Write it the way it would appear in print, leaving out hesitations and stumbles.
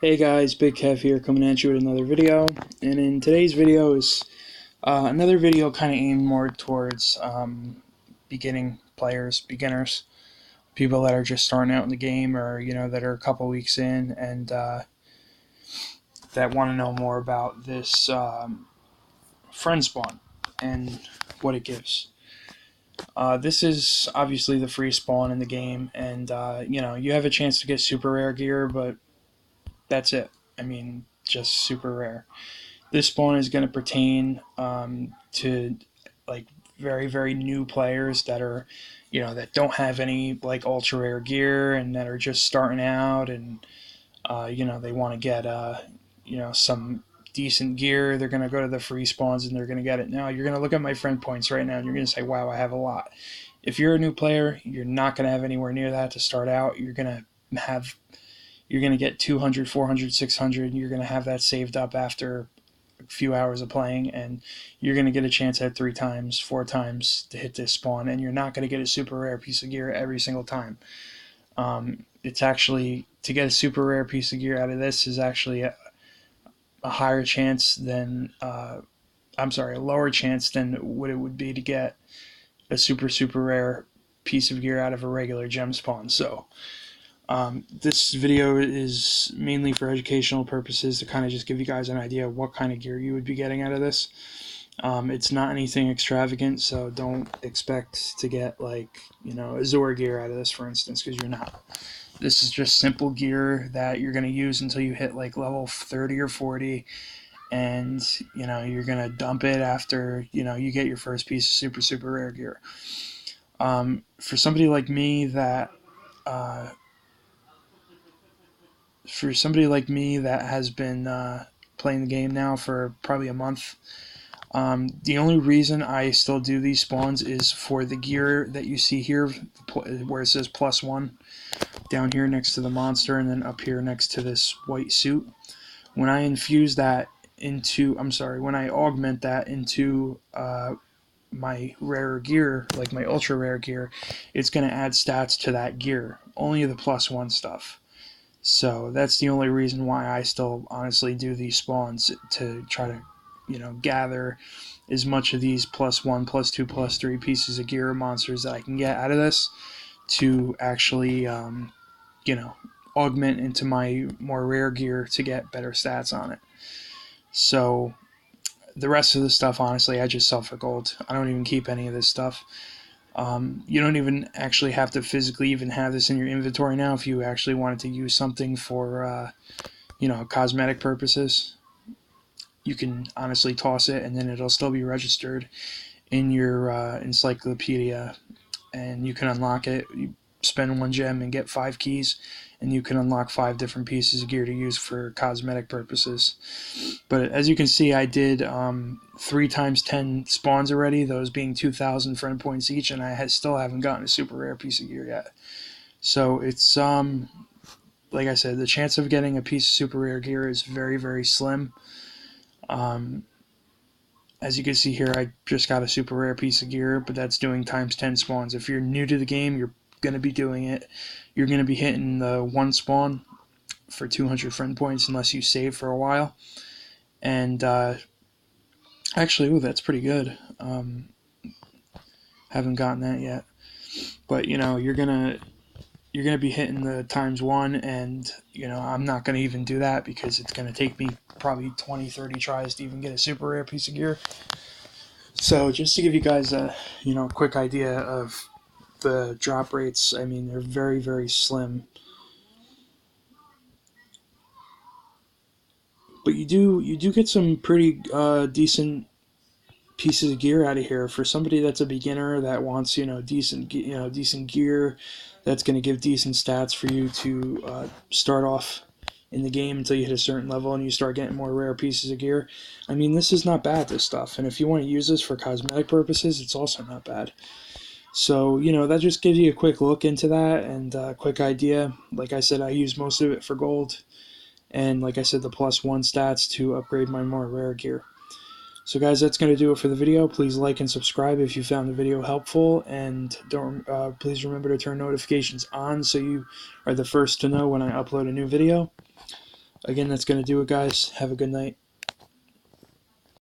Hey guys, Big Kev here coming at you with another video. And in today's video is another video kind of aimed more towards beginners, people that are just starting out in the game or, that are a couple weeks in and that want to know more about this friend spawn and what it gives. This is obviously the free spawn in the game, and you have a chance to get super rare gear, but that's it. I mean, just super rare. This spawn is going to pertain to like very new players that are that don't have any like ultra rare gear and that are just starting out, and they want to get some decent gear. They're going to go to the free spawns and they're going to get it. Now you're going to look at my friend points right now and you're going to say, wow, I have a lot. If you're a new player, you're not going to have anywhere near that to start out. You're going to get 200, 400, 600. You're going to have that saved up after a few hours of playing, and you're going to get a chance at 3 times, 4 times to hit this spawn, and you're not going to get a super rare piece of gear every single time. It's actually, to get a super rare piece of gear out of this is actually a higher chance than, a lower chance than what it would be to get a super rare piece of gear out of a regular gem spawn. So this video is mainly for educational purposes to kind of just give you guys an idea of what kind of gear you would be getting out of this. It's not anything extravagant, so don't expect to get like, Azure gear out of this, for instance, because you're not. This is just simple gear that you're going to use until you hit like level 30 or 40, and you're going to dump it after you get your first piece of super rare gear. For somebody like me that uh, has been playing the game now for probably a month, the only reason I still do these spawns is for the gear that you see here, where it says +1, down here next to the monster, and then up here next to this white suit. When I when I augment that into my rarer gear, like my ultra rare gear, it's going to add stats to that gear. Only the +1 stuff. So that's the only reason why I still honestly do these spawns, to try to, gather as much of these +1, +2, +3 pieces of gear monsters that I can get out of this to actually, you know, augment into my more rare gear to get better stats on it. So the rest of the stuff, honestly, I just sell for gold. I don't even keep any of this stuff. You don't even actually have to physically even have this in your inventory now if you actually wanted to use something for, cosmetic purposes. You can honestly toss it and then it'll still be registered in your encyclopedia, and you can unlock it. You spend 1 gem and get 5 keys, and you can unlock 5 different pieces of gear to use for cosmetic purposes. But as you can see, I did 3 times 10 spawns already, those being 2,000 friend points each, and I still haven't gotten a super rare piece of gear yet. So it's like I said, the chance of getting a piece of super rare gear is very slim. Um, as you can see here, I just got a super rare piece of gear, but that's doing times 10 spawns. If you're new to the game, you're going to be doing it. You're going to be hitting the 1 spawn for 200 friend points unless you save for a while. And actually, ooh, that's pretty good. Haven't gotten that yet. But, you're gonna be hitting the times 1, and I'm not gonna even do that because it's gonna take me probably 20-30 tries to even get a super rare piece of gear. So just to give you guys a quick idea of the drop rates, I mean, they're very slim, but you do get some pretty decent pieces of gear out of here for somebody that's a beginner that wants decent gear that's going to give decent stats for you to start off in the game until you hit a certain level and you start getting more rare pieces of gear. I mean, this is not bad, this stuff, and if you want to use this for cosmetic purposes, it's also not bad. So, that just gives you a quick look into that and a quick idea. Like I said, I use most of it for gold, and like I said, the +1 stats to upgrade my more rare gear. So guys, that's going to do it for the video. Please like and subscribe if you found the video helpful, and please remember to turn notifications on so you are the first to know when I upload a new video. Again, that's going to do it, guys. Have a good night.